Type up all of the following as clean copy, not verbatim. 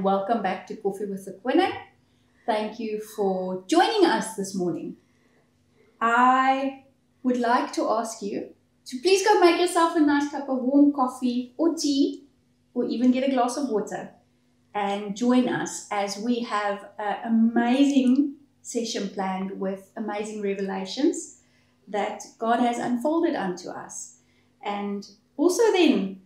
welcome back to Coffee with the Quinna. Thank you for joining us this morning. I would like to ask you to please go make yourself a nice cup of warm coffee or tea, or even get a glass of water and join us as we have an amazing session planned with amazing revelations that God has unfolded unto us. And also then,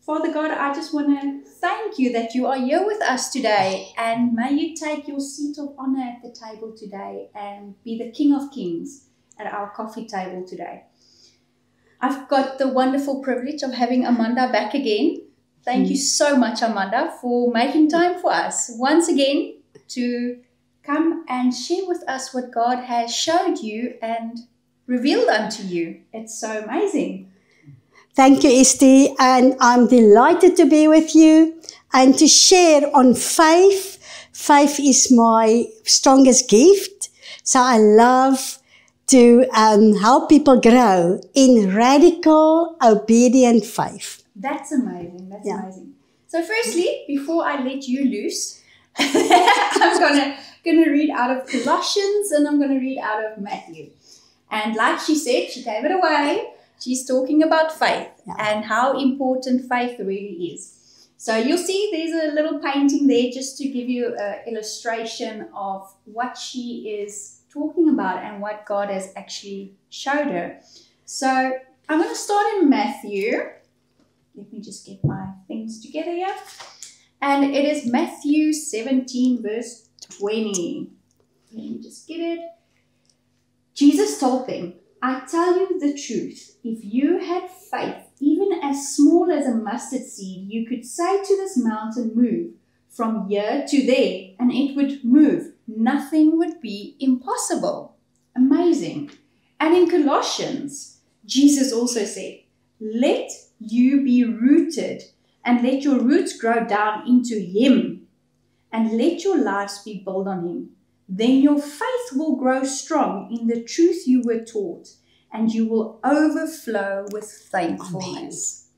Father God, I just want to thank you that you are here with us today, and may you take your seat of honor at the table today and be the King of Kings at our coffee table today. I've got the wonderful privilege of having Amanda back again. Thank you so much, Amanda, for making time for us once again to come and share with us what God has showed you and revealed unto you. It's so amazing. Thank you, Esti, and I'm delighted to be with you and to share on faith. Faith is my strongest gift, so I love to help people grow in radical, obedient faith. That's amazing. That's amazing. So firstly, before I let you loose, I'm gonna read out of Colossians and I'm gonna read out of Matthew. And like she said, she gave it away. She's talking about faith and how important faith really is. So you'll see there's a little painting there just to give you an illustration of what she is talking about and what God has actually showed her. So I'm going to start in Matthew. Let me just get my things together here. And it is Matthew 17 verse 20. Let me just get it. Jesus told them, I tell you the truth, if you had faith, even as small as a mustard seed, you could say to this mountain, move from here to there, and it would move. Nothing would be impossible. Amazing. And in Colossians, Jesus also said, let you be rooted and let your roots grow down into Him, and let your lives be built on Him. Then your faith will grow strong in the truth you were taught, and you will overflow with thankfulness.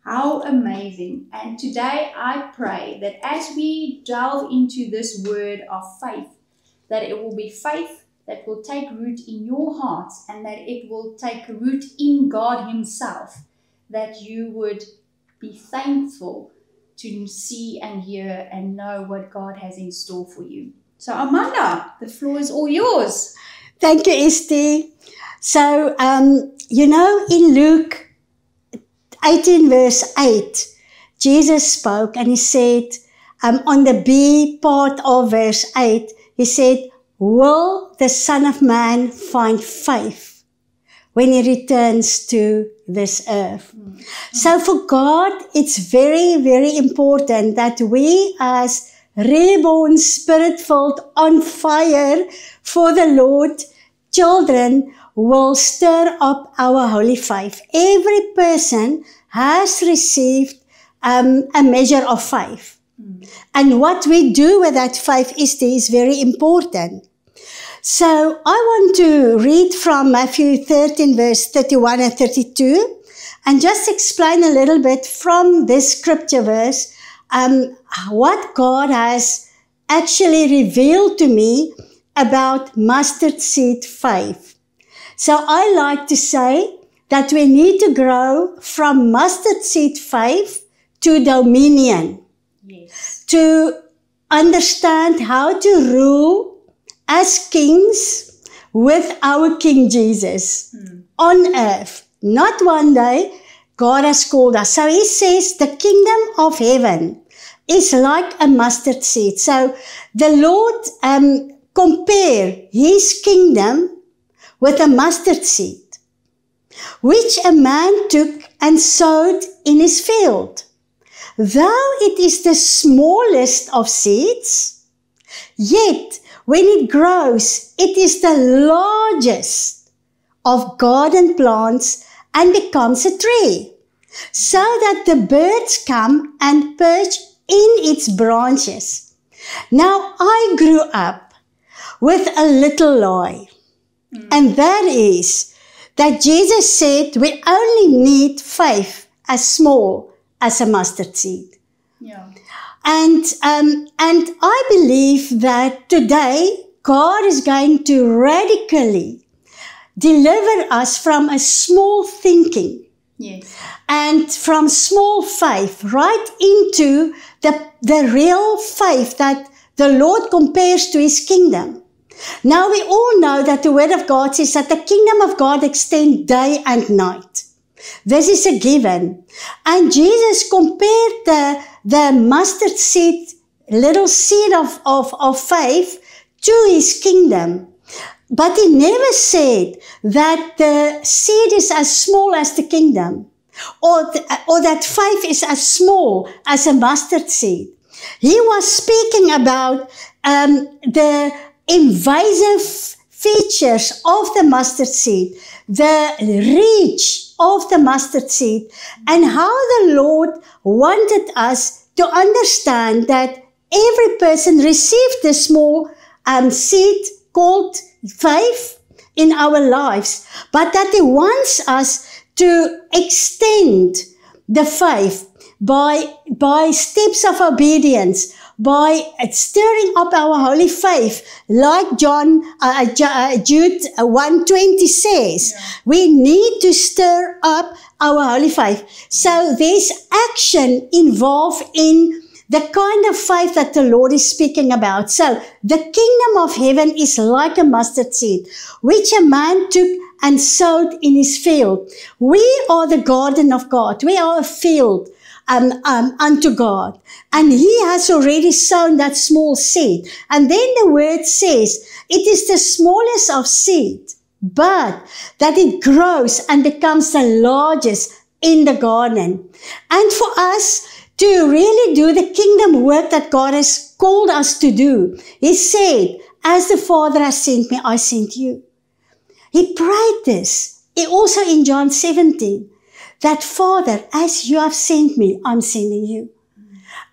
Amen. How amazing. And today I pray that as we delve into this word of faith, that it will be faith that will take root in your hearts, and that it will take root in God Himself, that you would be thankful to see and hear and know what God has in store for you. So Amanda, the floor is all yours. Thank you, Esti. So, in Luke 18 verse 8, Jesus spoke and He said, on the B part of verse 8, He said, will the Son of Man find faith when He returns to this earth? Mm-hmm. So for God, it's very, very important that we as reborn, spirit-filled, on fire for the Lord, children will stir up our holy faith. Every person has received a measure of faith. Mm. And what we do with that faith is very important. So I want to read from Matthew 13 verse 31 and 32 and just explain a little bit from this scripture verse what God has actually revealed to me about mustard seed faith. So I like to say that we need to grow from mustard seed faith to dominion. Yes. To understand how to rule as kings with our King Jesus on earth. Not one day, God has called us. So He says the kingdom of heaven is like a mustard seed. So the Lord compare His kingdom with a mustard seed, which a man took and sowed in his field. Though it is the smallest of seeds, yet when it grows, it is the largest of garden plants and becomes a tree, so that the birds come and perch in its branches. Now, I grew up with a little lie, and that is that Jesus said we only need faith as small as a mustard seed. Yeah. And I believe that today God is going to radically deliver us from a small thinking. Yes. And from small faith right into the real faith that the Lord compares to his kingdom. Now we all know that the word of God says that the kingdom of God extends day and night. This is a given. And Jesus compared the mustard seed, little seed of faith to his kingdom. But he never said that the seed is as small as the kingdom, or that faith is as small as a mustard seed. He was speaking about the invasive features of the mustard seed, the reach of the mustard seed, and how the Lord wanted us to understand that every person received the small seed called faith in our lives, but that he wants us to extend the faith by steps of obedience, by stirring up our holy faith, like Jude 1:20 says. Yeah. We need to stir up our holy faith. So there's action involved in the kind of faith that the Lord is speaking about. So the kingdom of heaven is like a mustard seed, which a man took and sowed in his field. We are the garden of God. We are a field unto God. And he has already sown that small seed. And then the word says, it is the smallest of seed, but that it grows and becomes the largest in the garden. And for us to really do the kingdom work that God has called us to do, he said, as the Father has sent me, I sent you. He prayed this. He also in John 17, that Father, as you have sent me, I'm sending you.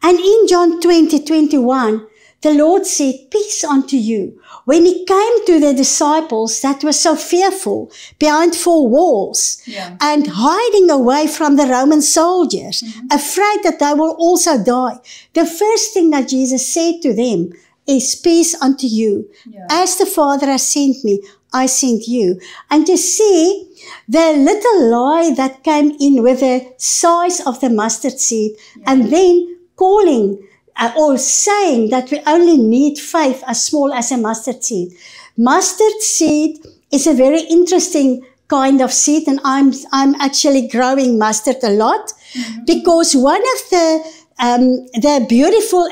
And in John 20:21, the Lord said, peace unto you. When he came to the disciples that were so fearful behind four walls and hiding away from the Roman soldiers, afraid that they will also die, the first thing that Jesus said to them is peace unto you. Yeah. As the Father has sent me, I sent you. And to see the little lie that came in with the size of the mustard seed, and then calling or saying that we only need faith as small as a mustard seed. Mustard seed is a very interesting kind of seed, and I'm actually growing mustard a lot because one of the beautiful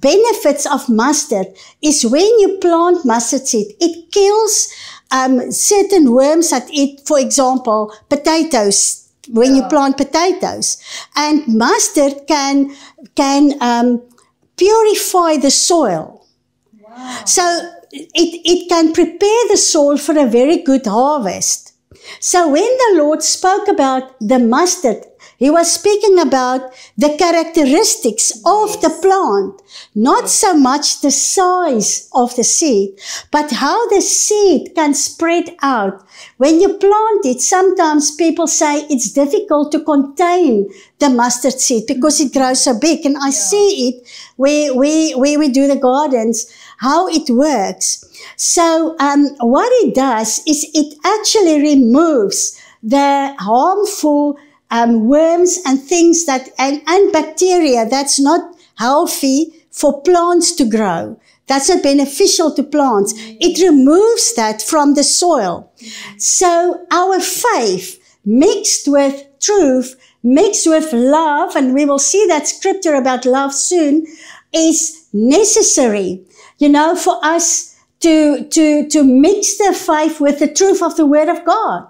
benefits of mustard is when you plant mustard seed, it kills certain worms that eat, for example, potatoes. When you plant potatoes, and mustard can purify the soil. Wow. So it can prepare the soil for a very good harvest. So when the Lord spoke about the mustard, he was speaking about the characteristics of the plant, not so much the size of the seed, but how the seed can spread out. When you plant it, sometimes people say it's difficult to contain the mustard seed because it grows so big. And I see it where we do the gardens, how it works. So what it does is it actually removes the harmful worms and things that and bacteria that's not healthy for plants to grow. That's not beneficial to plants. It removes that from the soil. So our faith mixed with truth, mixed with love, and we will see that scripture about love soon, is necessary, for us to mix the faith with the truth of the Word of God.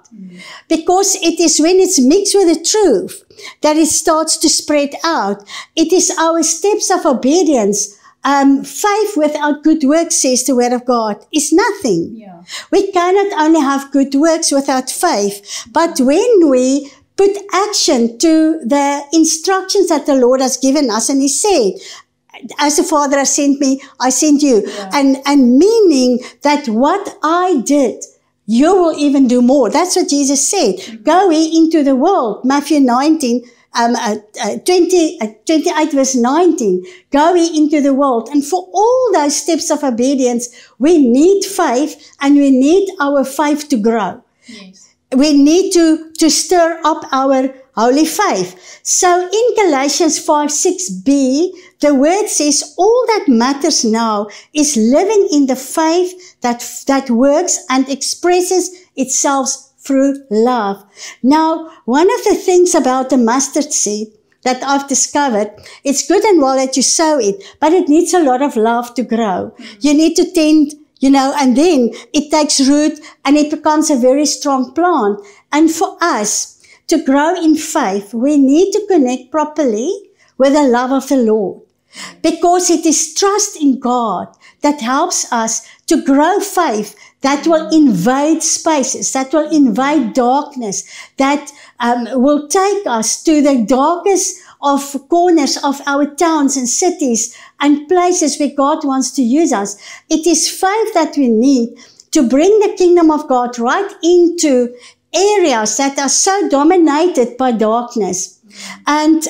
Because it is when it's mixed with the truth that it starts to spread out. It is our steps of obedience. Faith without good works, says the Word of God, is nothing. Yeah. We cannot only have good works without faith, but when we put action to the instructions that the Lord has given us, and he said, as the Father has sent me, I sent you. Yeah. And meaning that what I did, you will even do more. That's what Jesus said. Go ye into the world, Matthew 19, 28 verse 19, go ye into the world. And for all those steps of obedience, we need faith, and we need our faith to grow. Yes. We need to stir up our holy faith. So in Galatians 5:6b, the word says all that matters now is living in the faith that works and expresses itself through love. Now, one of the things about the mustard seed that I've discovered, it's good and well that you sow it, but it needs a lot of love to grow. You need to tend, and then it takes root and it becomes a very strong plant. And for us to grow in faith, we need to connect properly with the love of the Lord, because it is trust in God that helps us to grow faith that will invade spaces, that will invade darkness, that will take us to the darkest of corners of our towns and cities and places where God wants to use us. It is faith that we need to bring the kingdom of God right into areas that are so dominated by darkness. And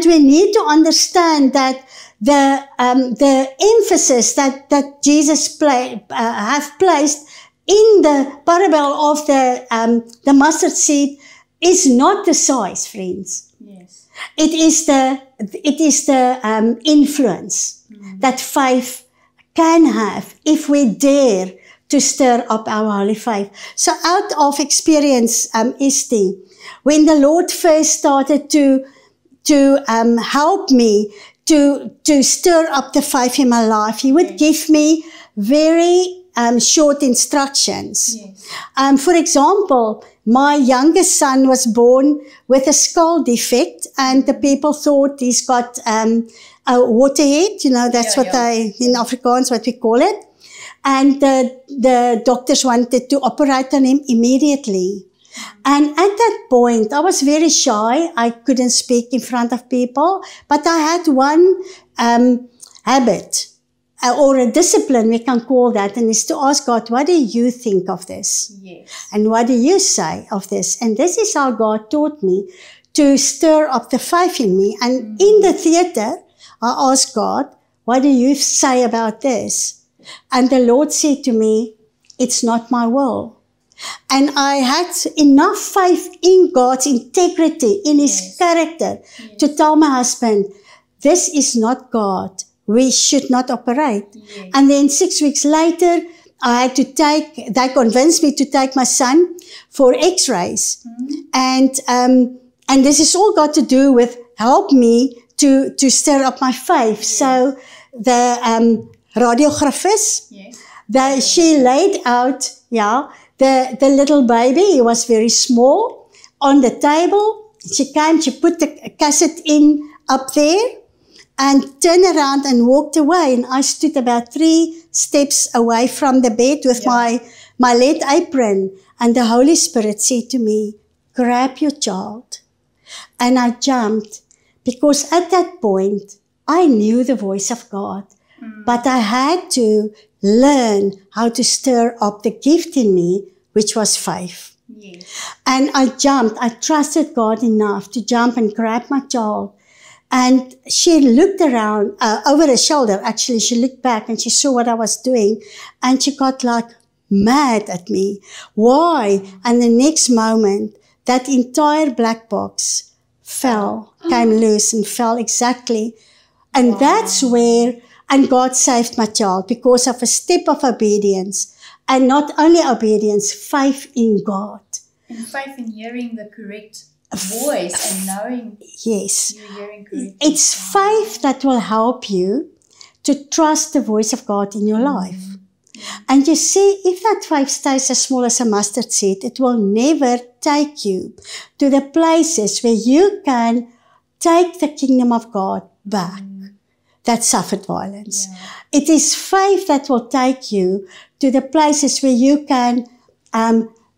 we need to understand that the emphasis that Jesus have placed in the parable of the mustard seed is not the size, friends. Yes. It is the influence that faith can have if we dare to stir up our holy faith. So out of experience, Esti, when the Lord first started to help me to stir up the faith in my life, He would give me very short instructions. Yes. For example, my youngest son was born with a skull defect, and the people thought he's got a waterhead. That's what in Afrikaans, what we call it. And the doctors wanted to operate on him immediately. And at that point, I was very shy. I couldn't speak in front of people, but I had one habit, or a discipline, we can call that, and is to ask God, what do you think of this? Yes. And what do you say of this? And this is how God taught me to stir up the faith in me. And in the theater, I asked God, what do you say about this? And the Lord said to me, it's not my will. And I had enough faith in God's integrity, in His character, to tell my husband, this is not God. We should not operate. Yes. And then 6 weeks later, they convinced me to take my son for x-rays. And this is all got to do with help me to stir up my faith. Yes. So the radiographist, she laid out, the little baby. He was very small on the table. She came, she put the cassette in up there and turned around and walked away. And I stood about 3 steps away from the bed with my lead apron. And the Holy Spirit said to me, grab your child. And I jumped, because at that point, I knew the voice of God. But I had to learn how to stir up the gift in me, which was faith. Yes. And I jumped. I trusted God enough to jump and grab my child. And she looked around, over her shoulder, actually. She looked back and she saw what I was doing. And she got like mad at me. Why? And the next moment, that entire black box came loose and fell exactly. And that's where... And God saved my child because of a step of obedience. And not only obedience, faith in God. And faith in hearing the correct voice and knowing you're hearing correctly. It's faith that will help you to trust the voice of God in your life. And you see, if that faith stays as small as a mustard seed, it will never take you to the places where you can take the kingdom of God back. That suffered violence. It is faith that will take you to the places where you can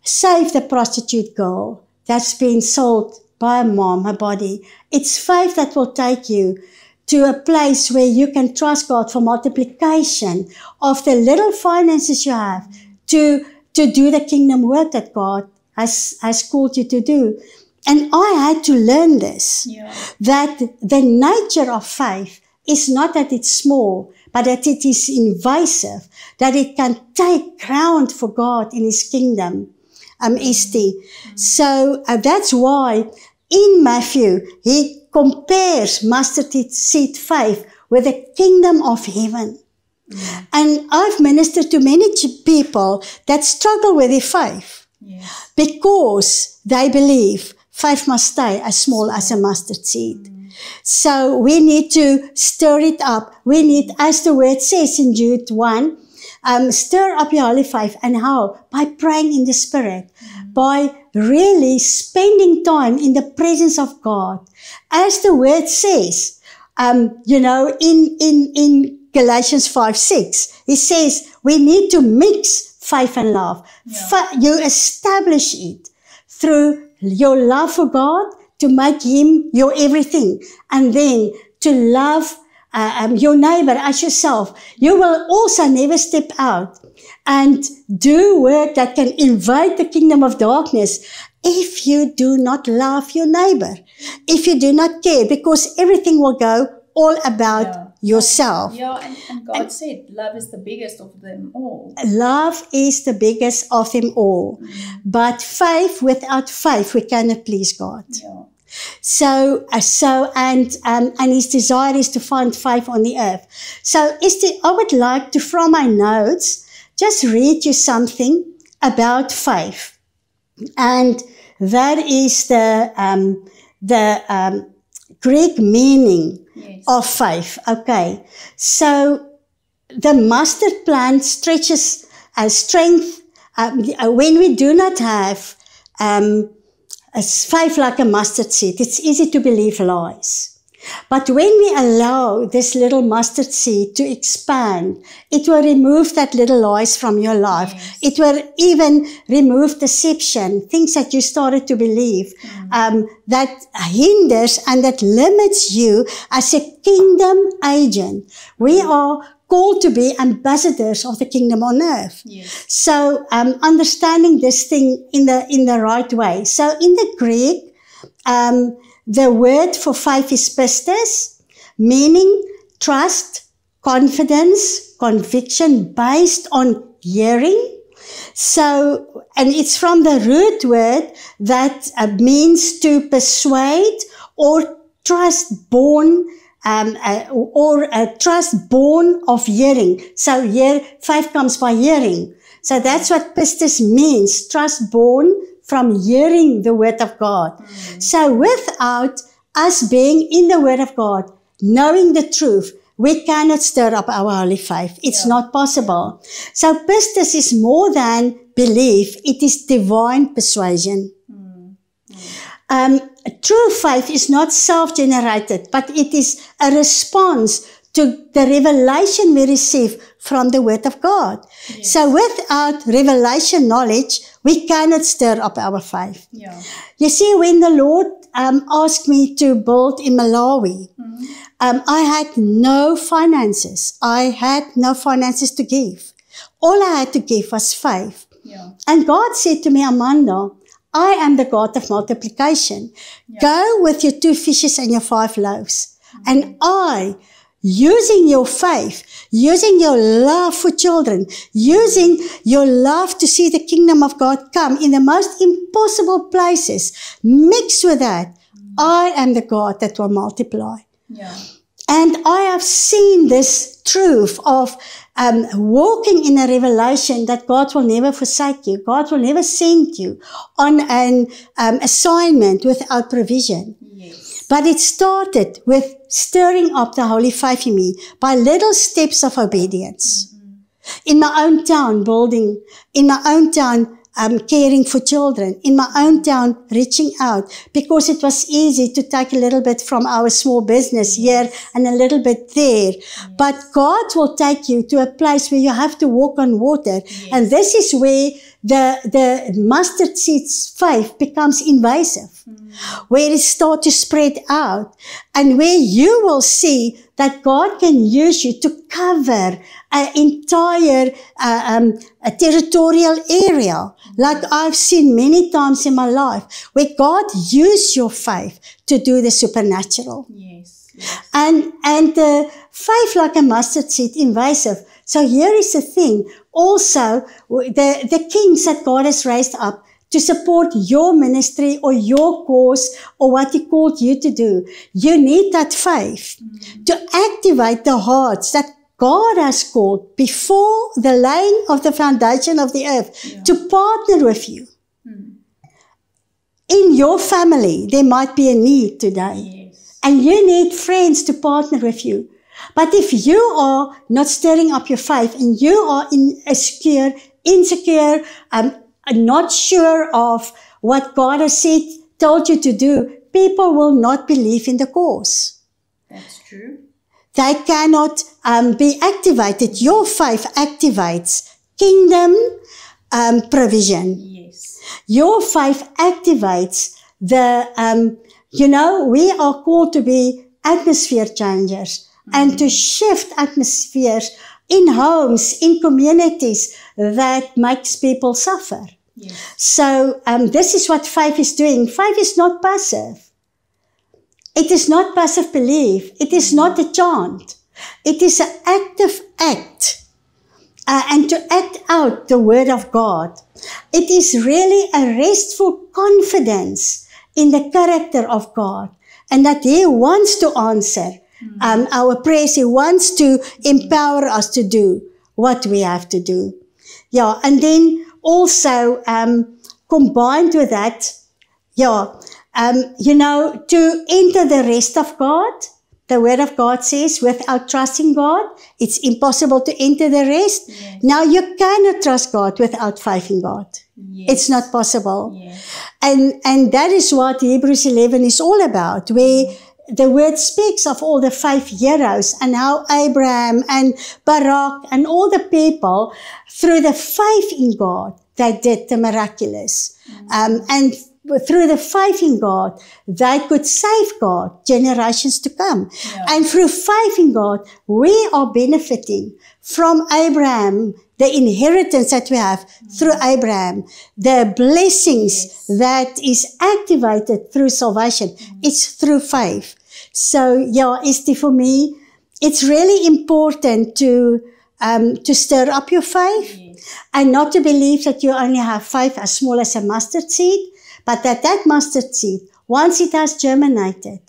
save the prostitute girl that's been sold by a mom, her body. It's faith that will take you to a place where you can trust God for multiplication of the little finances you have to do the kingdom work that God has called you to do. And I had to learn this, Yeah. that the nature of faith is not that it's small, but that it is invasive, that it can take ground for God in His kingdom, Esti. So that's why in Matthew, he compares mustard seed faith with the kingdom of heaven. And I've ministered to many people that struggle with their faith Yes. because they believe faith must stay as small as a mustard seed. So we need to stir it up. We need, as the word says in Jude 1, stir up your holy faith. And how? By praying in the Spirit, by really spending time in the presence of God. As the word says, in Galatians 5:6, it says we need to mix faith and love. Yeah. You establish it through your love for God, to make Him your everything, and then to love your neighbor as yourself. You will also never step out and do work that can invade the kingdom of darkness if you do not love your neighbor, if you do not care, because everything will go all about yourself. Yeah, and God said love is the biggest of them all. Love is the biggest of them all. But faith, without faith, we cannot please God. Yeah. So, and His desire is to find faith on the earth. So, I would like to, from my notes, just read you something about faith. And that is the Greek meaning of faith. Okay. So, the mustard plant stretches strength. When we do not have faith like a mustard seed, it's easy to believe lies. But when we allow this little mustard seed to expand, it will remove that little lies from your life. Yes. It will even remove deception, things that you started to believe, that hinders and that limits you as a kingdom agent. We are called to be ambassadors of the kingdom on earth. Yes. So, understanding this thing in the right way. So, in the Greek, the word for faith is pistis, meaning trust, confidence, conviction based on hearing. So, and it's from the root word that means to persuade or trust born, or a trust born of hearing. So faith comes by hearing. So that's what pistis means, trust born from hearing the word of God. So without us being in the word of God, knowing the truth, we cannot stir up our holy faith. It's not possible. So pistis is more than belief. It is divine persuasion. True faith is not self-generated, but it is a response to the revelation we receive from the Word of God. Yes. So without revelation knowledge, we cannot stir up our faith. Yeah. You see, when the Lord asked me to build in Malawi, I had no finances. I had no finances to give. All I had to give was faith. Yeah. And God said to me, Amanda, I am the God of multiplication. Yeah. Go with your 2 fishes and your 5 loaves. And I, using your faith, using your love for children, using your love to see the kingdom of God come in the most impossible places, mixed with that, I am the God that will multiply. Yeah. And I have seen this truth of walking in a revelation that God will never forsake you. God will never send you on an assignment without provision. Yes. But it started with stirring up the holy faith in me by little steps of obedience. In my own town, building, in my own town, caring for children, in my own town, reaching out, because it was easy to take a little bit from our small business here and a little bit there. Yes. But God will take you to a place where you have to walk on water. Yes. And this is where the mustard seed's faith becomes invasive, where it starts to spread out, and where you will see that God can use you to cover an entire a territorial area, like I've seen many times in my life, where God used your faith to do the supernatural. Yes. And faith like a mustard seed, invasive. So here is the thing. Also, the kings that God has raised up to support your ministry or your cause or what He called you to do, you need that faith to activate the hearts that God has called before the laying of the foundation of the earth to partner with you. In your family, there might be a need today. Yes. And you need friends to partner with you. But if you are not stirring up your faith and you are insecure, not sure of what God has said, told you to do, people will not believe in the cause. That's true. They cannot be activated. Your faith activates kingdom provision. Yes. Your faith activates the, we are called to be atmosphere changers and to shift atmospheres in homes, in communities that makes people suffer. Yes. So this is what faith is doing. Faith is not passive. It is not passive belief. It is not a chant. It is an active act. And to act out the word of God. It is really a restful confidence in the character of God. And that He wants to answer our prayers. He wants to empower us to do what we have to do. Yeah, and then also combined with that, to enter the rest of God. The word of God says, without trusting God, it's impossible to enter the rest. Yes. Now you cannot trust God without faith in God. Yes. It's not possible. Yes. And that is what Hebrews 11 is all about, where the word speaks of all the 5 heroes and how Abraham and Barak and all the people, through the faith in God, they did the miraculous. And through the faith in God, they could safeguard generations to come. Yeah. And through faith in God, we are benefiting from Abraham, the inheritance that we have through Abraham, the blessings that is activated through salvation. It's through faith. So, Esti, for me, it's really important to stir up your faith and not to believe that you only have faith as small as a mustard seed, but that mustard seed, once it has germinated,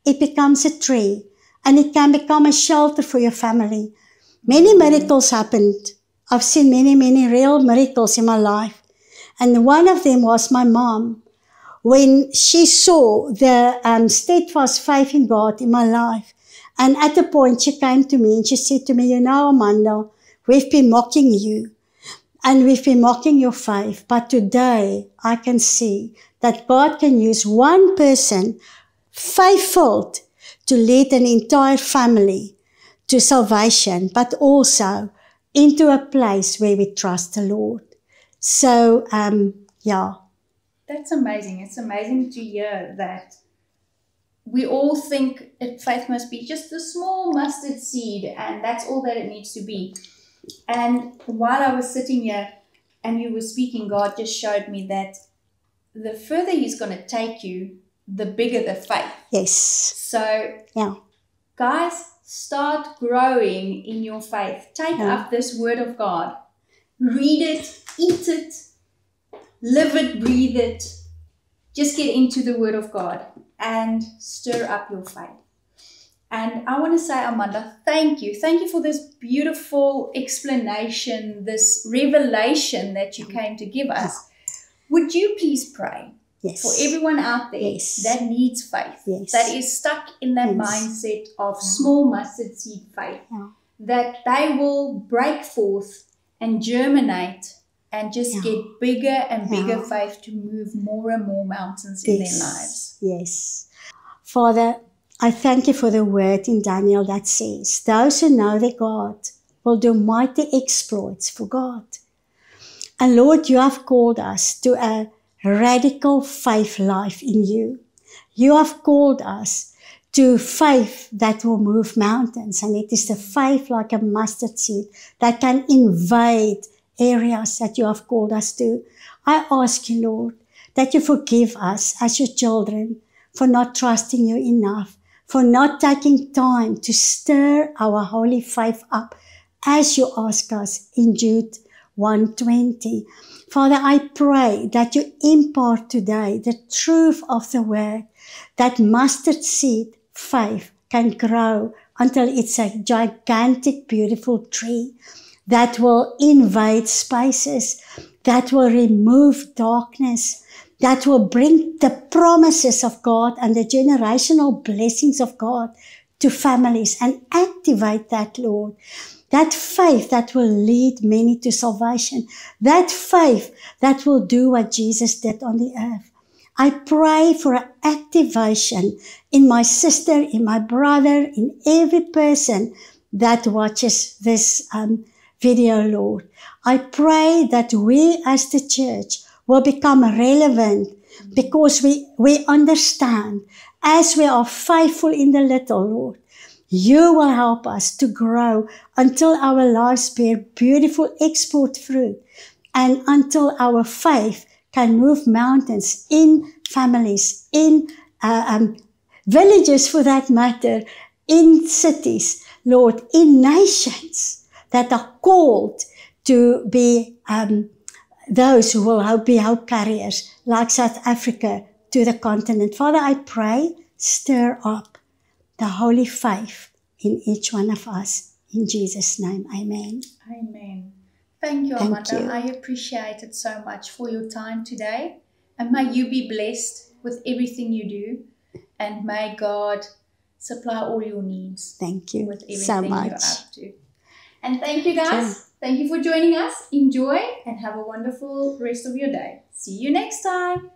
it becomes a tree and it can become a shelter for your family. Many miracles happened. I've seen many, many real miracles in my life. And one of them was my mom. When she saw the steadfast faith in God in my life. And at a point she came to me and she said to me, Amanda, we've been mocking you. And we've been mocking your faith. But today I can see that God can use one person, faithful, to lead an entire family to salvation, but also into a place where we trust the Lord. So, That's amazing. It's amazing to hear that we all think faith must be just a small mustard seed and that's all that it needs to be. And while I was sitting here and you were speaking, God just showed me that the further He's going to take you, the bigger the faith. Yes. So, guys, start growing in your faith. Take up this word of God. Read it, eat it, live it, breathe it. Just get into the word of God and stir up your faith. And I want to say, Amanda, thank you. Thank you for this beautiful explanation, this revelation that you came to give us. Would you please pray for everyone out there that needs faith, that is stuck in that mindset of small mustard seed faith, that they will break forth and germinate and just get bigger and bigger faith to move more and more mountains in their lives. Yes. Father, I thank you for the word in Daniel that says, those who know their God will do mighty exploits for God. And Lord, you have called us to a radical faith life in you. You have called us to faith that will move mountains. And it is the faith like a mustard seed that can invade areas that you have called us to. I ask you, Lord, that you forgive us as your children for not trusting you enough, for not taking time to stir our holy faith up as you ask us in Jude 1:20. Father, I pray that you impart today the truth of the word, that mustard seed faith can grow until it's a gigantic, beautiful tree that will invade spaces, that will remove darkness, that will bring the promises of God and the generational blessings of God to families and activate that, Lord. That faith that will lead many to salvation. That faith that will do what Jesus did on the earth. I pray for an activation in my sister, in my brother, in every person that watches this video, Lord. I pray that we as the church will become relevant because we understand as we are faithful in the little, Lord, you will help us to grow until our lives bear beautiful export fruit and until our faith can move mountains in families, in villages for that matter, in cities, Lord, in nations that are called to be those who will be hope carriers like South Africa to the continent. Father, I pray, stir up the holy faith in each one of us. In Jesus' name, amen. Amen. Thank you, Amanda. I appreciate it so much for your time today. And may you be blessed with everything you do. And may God supply all your needs. Thank you with everything so much. You're up to. And thank you, guys. Thank you for joining us. Enjoy and have a wonderful rest of your day. See you next time.